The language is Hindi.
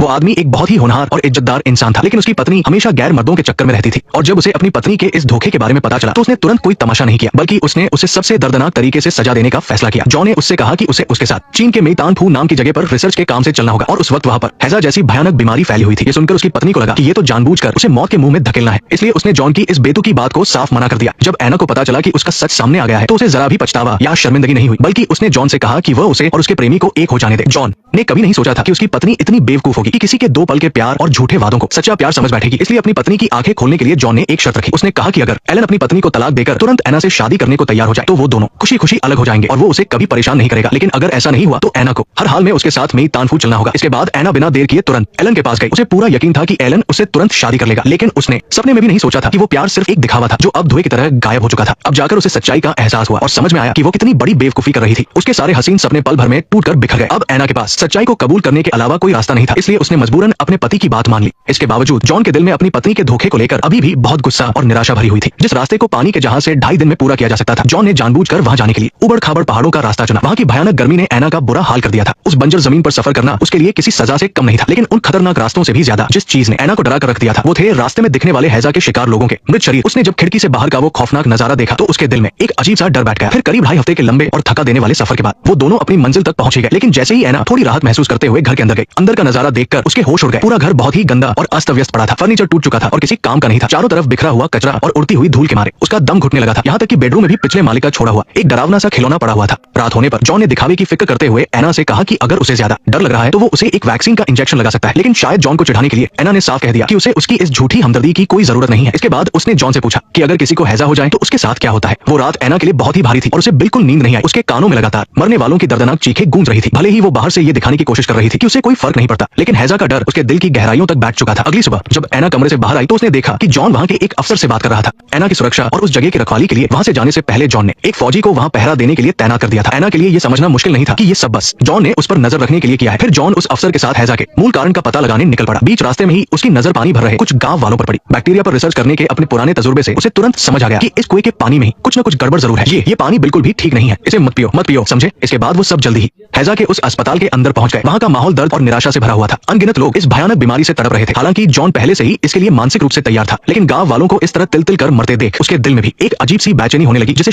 वो आदमी एक बहुत ही होनहार और इज्जतदार इंसान था, लेकिन उसकी पत्नी हमेशा गैर मर्दों के चक्कर में रहती थी। और जब उसे अपनी पत्नी के इस धोखे के बारे में पता चला तो उसने तुरंत कोई तमाशा नहीं किया, बल्कि उसने उसे सबसे दर्दनाक तरीके से सजा देने का फैसला किया। जॉन ने उससे कहा कि उसे उसके साथ चीन के मेइतानफू नाम की जगह पर रिसर्च के काम से चलना होगा और उस वक्त वहाँ पर हैजा जैसी भयानक बीमारी फैली हुई थी। ये सुनकर उसकी पत्नी को लगा कि ये तो जानबूझकर उसे मौत के मुंह में धकेलना है, इसलिए उसने जॉन की इस बेतुकी बात को साफ मना कर दिया। जब एना को पता चला कि उसका सच सामने आ गया है तो उसे जरा भी पछतावा या शर्मिंदगी नहीं हुई, बल्कि उसने जॉन से कहा कि वह उसे और उसके प्रेमी को एक हो जाने दे। जॉन ने कभी नहीं सोचा था कि उसकी पत्नी इतनी बेवकूफ होगी कि किसी के 2 पल के प्यार और झूठे वादों को सच्चा प्यार समझ बैठेगी। इसलिए अपनी पत्नी की आंखें खोलने के लिए जॉन ने एक शर्त रखी। उसने कहा कि अगर एलन अपनी पत्नी को तलाक देकर तुरंत एना से शादी करने को तैयार हो जाए तो वो दोनों खुशी खुशी अलग हो जाएंगे और वो उसे कभी परेशान नहीं करेगा। लेकिन अगर ऐसा नहीं हुआ तो एना को हर हाल में उसके साथ मेइतानफू चलना होगा। इसके बाद एना बिना देर किए तुरंत एलन के पास गई। उसे पूरा यकीन था कि एलन उससे तुरंत शादी कर लेगा, लेकिन उसने सपने में भी नहीं सोचा था कि वो प्यार सिर्फ एक दिखावा था जो अब धुएं की तरह गायब हो चुका था। अब जाकर उसे सच्चाई का एहसास हुआ और समझ में आया कि वो कितनी बड़ी बेवकूफी कर रही थी। उसके सारे हसीन सपने पल भर में टूटकर बिखर गए। अब एना के पास सच्चाई को कबूल करने के अलावा कोई रास्ता नहीं था, इसलिए उसने मजबूरन अपने पति की बात मान ली। इसके बावजूद जॉन के दिल में अपनी पत्नी के धोखे को लेकर अभी भी बहुत गुस्सा और निराशा भरी हुई थी। जिस रास्ते को पानी के जहाज से 2.5 दिन में पूरा किया जा सकता था, जॉन ने जानबूझकर वहां जाने के लिए उबड़ खाबड़ पहाड़ों का रास्ता चुना। वहां की भयानक गर्मी ने एना का बुरा हाल कर दिया था। उस बंजर जमीन पर सफर करना उसके लिए किसी सजा से कम नहीं था, लेकिन उन खतरनाक रास्तों से भी ज्यादा जिस चीज ने एना को डरा कर रख दिया था वो थे रास्ते में दिखने वाले हैजा के शिकार लोगों के मृत शरीर। उसने जब खिड़की से बाहर का वो खौफनाक नजारा देखा तो उसके दिल में एक अजीब सा डर बैठ गया। फिर करीब 2.5 हफ्ते के लंबे और थका देने वाले सफर के बाद वो दोनों अपनी मंजिल तक पहुंच गए। लेकिन जैसे ही एना थोड़ी राहत महसूस करते हुए घर के अंदर गई, अंदर का नजारा देखकर उसके होश उड़ गए। पूरा घर बहुत ही गंदा और अस्त व्यस्त पड़ा था। फर्नीचर टूट चुका था और किसी काम का नहीं था। चारों तरफ बिखरा हुआ कचरा और उड़ती हुई धूल के मारे उसका दम घुटने लगा था। यहाँ तक कि बेडरूम में भी पिछले मालिक का छोड़ा हुआ एक डरावना सा खिलौना पड़ा हुआ था। रात होने पर जॉन ने दिखावे की फिक्र करते हुए एना से कहा कि अगर उसे ज्यादा डर लग रहा है तो वो उसे एक वैक्सीन का इंजेक्शन लगा सकता है। लेकिन शायद जॉन को चिढ़ाने के लिए एना ने साफ कह दिया कि उसे उसकी इस झूठी हमदर्दी की कोई जरूरत नहीं है। इसके बाद उसने जॉन से पूछा कि अगर किसी को हैजा हो जाए तो उसके साथ क्या होता है। वो रात एना के लिए बहुत ही भारी थी और उसे बिल्कुल नींद नहीं आई। उसके कानों में लगातार मरने वालों की दर्दनाक चीखें गूंज रही थी। भले ही वो बाहर से ये दिखाने की कोशिश कर रही थी कि उसे कोई फर्क नहीं पड़ता, लेकिन हैजा का डर उसके दिल की गहराइयों तक बैठ चुका था। अगली सुबह जब एना कमरे से बाहर आई तो उसने देखा कि जॉन वहां के एक अफसर से बात कर रहा था। एना की सुरक्षा और उस जगह की रखवाली के लिए वहां से जाने से पहले जॉन ने एक फौजी को वहां पहरा देने के लिए तैनात कर दिया था। एना के लिए ये समझना मुश्किल नहीं था कि ये सब बस जॉन ने उस पर नजर रखने के लिए किया है। फिर जॉन उस अफसर के साथ हैजा के मूल कारण का पता लगाने निकल पड़ा। बीच रास्ते में ही उसकी नजर पानी भर रहे कुछ गांव वालों पर पड़ी। बैक्टीरिया पर रिसर्च करने के अपने पुराने तजुर्बे से उसे तुरंत समझ आ गया कि इस कुएं के पानी में कुछ न कुछ गड़बड़ जरूर है। ये पानी बिल्कुल भी ठीक नहीं है, इसे मत पियो समझे। इसके बाद वो सब जल्दी ही हैजा के उस अस्पताल के अंदर पहुंच गए। वहां का माहौल दर्द और निराशा से भरा हुआ था। अनगिनत लोग इस भयानक बीमारी से तड़प रहे थे। हालांकि जॉन पहले से ही इसके लिए मानसिक रूप से तैयार था, लेकिन गांव वालों को इस तरह तिल तिल कर मरते देख उसके दिल में भी एक अजीब सी बेचैनी होने लगी, जिसे